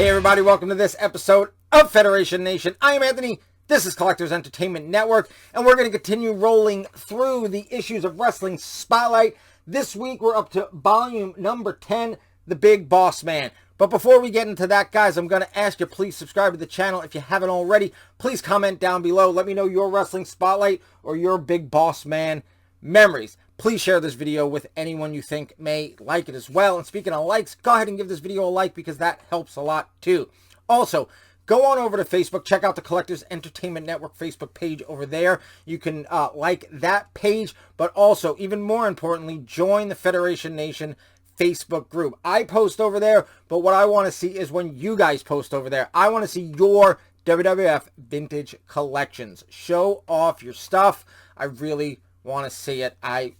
Hey everybody, welcome to this episode of Federation Nation. I am Anthony, this is Collectors Entertainment Network, and we're going to continue rolling through the issues of Wrestling Spotlight. This week we're up to volume number 10, The Big Bossman. But before we get into that, guys, I'm going to ask you, please subscribe to the channel if you haven't already. Please comment down below. Let me know your Wrestling Spotlight or your Big Bossman memories. Please share this video with anyone you think may like it as well. And speaking of likes, go ahead and give this video a like because that helps a lot too. Also, go on over to Facebook. Check out the Collectors Entertainment Network Facebook page over there. You can like that page, but also, even more importantly, join the Federation Nation Facebook group. I post over there, but what I want to see is when you guys post over there. I want to see your WWF vintage collections. Show off your stuff. I really want to see it. I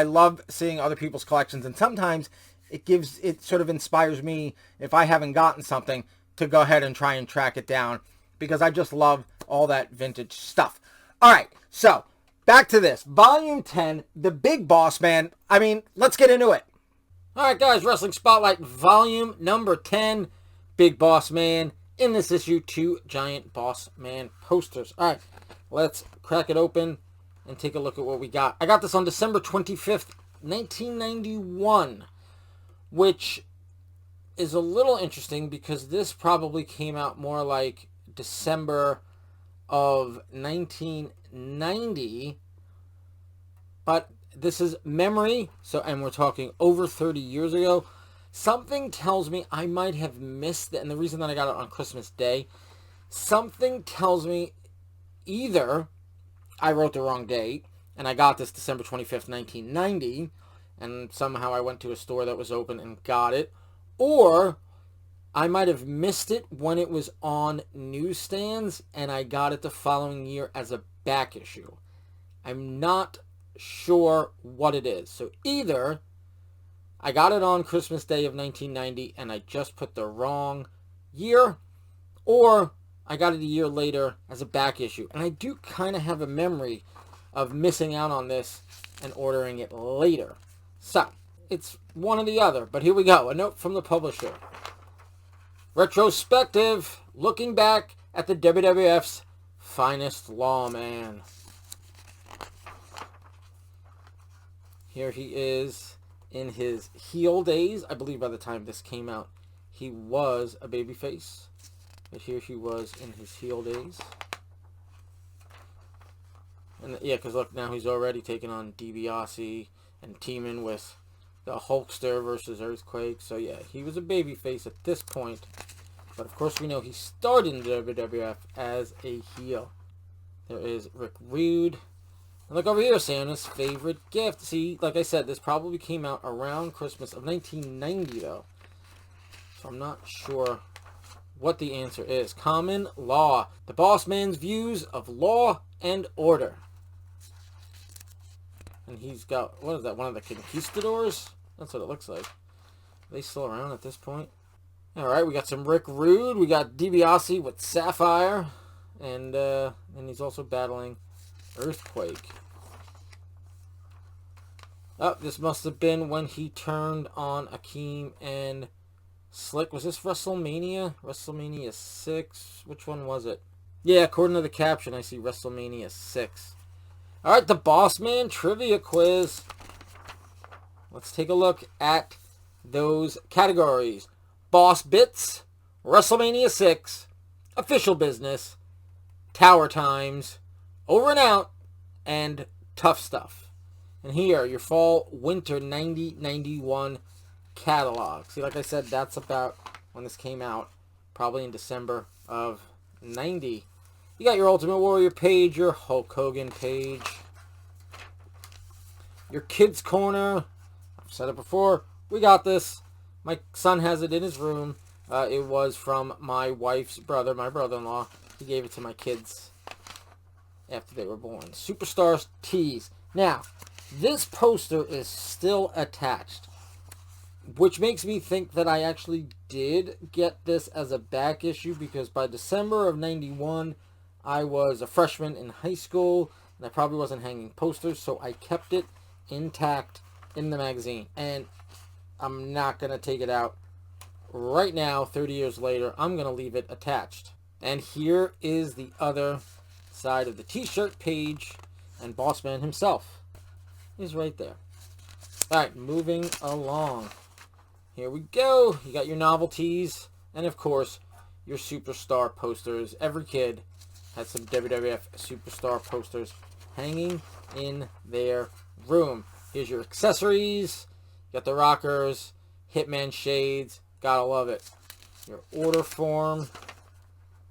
love seeing other people's collections, and sometimes it sort of inspires me, if I haven't gotten something, to go ahead and try and track it down, because I just love all that vintage stuff. Alright, so back to this. Volume 10, The Big Bossman. I mean, let's get into it. Alright guys, Wrestling Spotlight volume number 10, Big Bossman. In this issue, 2 giant Bossman posters. Alright, let's crack it open and take a look at what we got. I got this on December 25th, 1991, which is a little interesting because this probably came out more like December of 1990, but this is memory, and we're talking over 30 years ago. Something tells me I might have missed it, and the reason that I got it on Christmas Day, something tells me either I wrote the wrong date, and I got this December 25th, 1990, and somehow I went to a store that was open and got it, or I might have missed it when it was on newsstands, and I got it the following year as a back issue. I'm not sure what it is. So either I got it on Christmas Day of 1990, and I just put the wrong year, or I got it a year later as a back issue. And I do kind of have a memory of missing out on this and ordering it later. So, it's one or the other. But here we go. A note from the publisher. Retrospective, looking back at the WWF's finest lawman. Here he is in his heel days. I believe by the time this came out, he was a babyface. But here he was in his heel days. And yeah, because look, now he's already taken on DiBiase and teaming with the Hulkster versus Earthquake. So yeah, he was a babyface at this point. But of course we know he started in the WWF as a heel. There is Rick Rude. And look over here, Santa's favorite gift. See, like I said, this probably came out around Christmas of 1990 though. So I'm not sure what the answer is. Common Law. The Bossman's views of law and order. And he's got, what is that, one of the conquistadors? That's what it looks like. Are they still around at this point? Alright, we got some Rick Rude. We got DiBiase with Sapphire. And he's also battling Earthquake. Oh, this must have been when he turned on Akeem and Slick. Was this WrestleMania? WrestleMania 6? Which one was it? Yeah, according to the caption, I see WrestleMania 6. Alright, the Bossman Trivia Quiz. Let's take a look at those categories. Boss Bits, WrestleMania 6, Official Business, Tower Times, Over and Out, and Tough Stuff. And here, your Fall/Winter 90-91 catalog. See, like I said, that's about when this came out, probably in December of 90. You got your Ultimate Warrior page, your Hulk Hogan page, your Kids Corner. I've said it before, we got this. My son has it in his room. It was from my wife's brother, my brother-in-law. He gave it to my kids after they were born. Superstars tees. Now, this poster is still attached, which makes me think that I actually did get this as a back issue, because by December of 91, I was a freshman in high school, and I probably wasn't hanging posters, so I kept it intact in the magazine. And I'm not going to take it out right now, 30 years later, I'm going to leave it attached. And here is the other side of the t-shirt page, and Bossman himself is right there. Alright, moving along. Here we go. You got your novelties, and of course, your superstar posters. Every kid has some WWF superstar posters hanging in their room. Here's your accessories. You got the rockers, Hitman shades. Gotta love it. Your order form.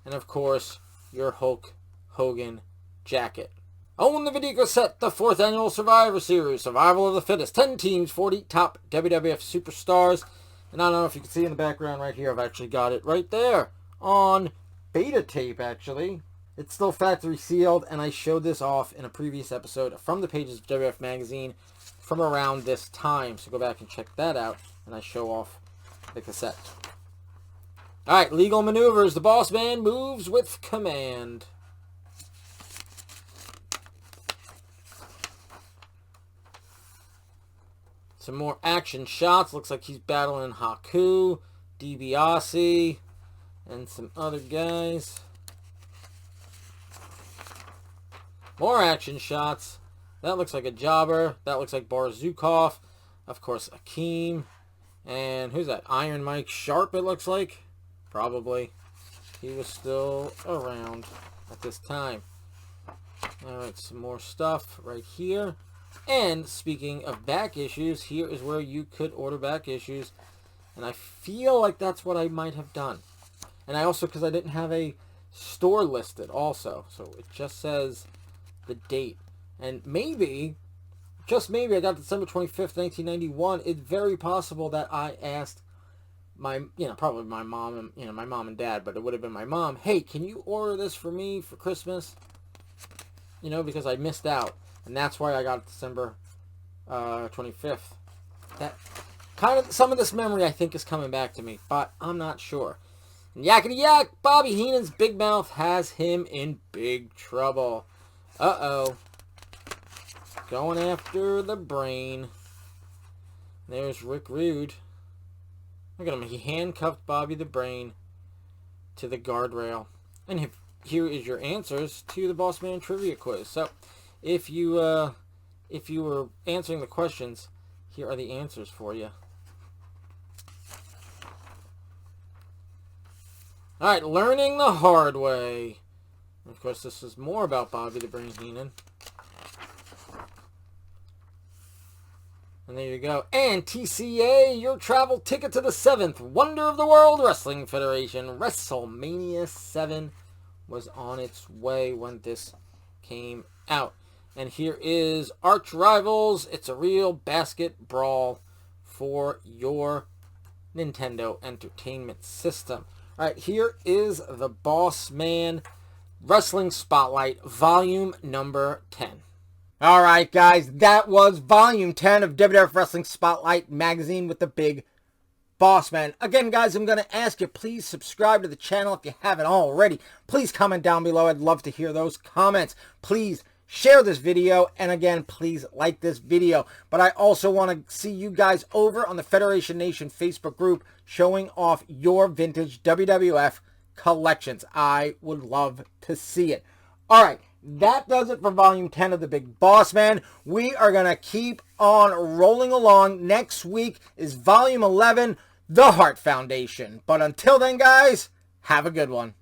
And of course, your Hulk Hogan jacket. Own the video set, the 4th annual Survivor Series, Survival of the Fittest. 10 teams, 40 top WWF superstars. And I don't know if you can see in the background right here, I've actually got it right there on beta tape, actually. It's still factory sealed, and I showed this off in a previous episode from the pages of WWF Magazine from around this time. So go back and check that out, and I show off the cassette. Alright, legal maneuvers. The Bossman moves with command. Some more action shots. Looks like he's battling Haku, DiBiase, and some other guys. More action shots. That looks like a jobber. That looks like Barzukov. Of course, Akeem. And who's that? Iron Mike Sharp, it looks like. Probably. He was still around at this time. Alright, some more stuff right here. And speaking of back issues, here is where you could order back issues. And I feel like that's what I might have done. And I also, because I didn't have a store listed also. So it just says the date. And maybe, just maybe, I got December 25th, 1991. It's very possible that I asked my, probably my mom and, my mom and dad, but it would have been my mom, hey, can you order this for me for Christmas? Because I missed out. And that's why I got December 25th. That kind of, some of this memory I think is coming back to me, but I'm not sure. And yakety yak, Bobby Heenan's big mouth has him in big trouble. Uh-oh. Going after the brain. There's Rick Rude. Look at him. He handcuffed Bobby the Brain to the guardrail. And here is your answers to the Bossman Trivia Quiz. So, if you were answering the questions, here are the answers for you. Alright, learning the hard way. Of course, this is more about Bobby the Brain Heenan. And there you go. And TCA, your travel ticket to the 7th Wonder of the World Wrestling Federation. Wrestlemania 7 was on its way when this came out. And here is Arch Rivals. It's a real basket brawl for your Nintendo Entertainment System. Alright, here is the Bossman Wrestling Spotlight, Volume number 10. Alright guys, that was Volume 10 of WWF Wrestling Spotlight magazine with the Big Bossman. Again guys, I'm going to ask you, please subscribe to the channel if you haven't already. Please comment down below. I'd love to hear those comments. Please share this video, and again, please like this video. But I also want to see you guys over on the Federation Nation Facebook group showing off your vintage WWF collections. I would love to see it. Alright, that does it for Volume 10 of the Big Bossman. We are going to keep on rolling along. Next week is Volume 11, The Hart Foundation. But until then, guys, have a good one.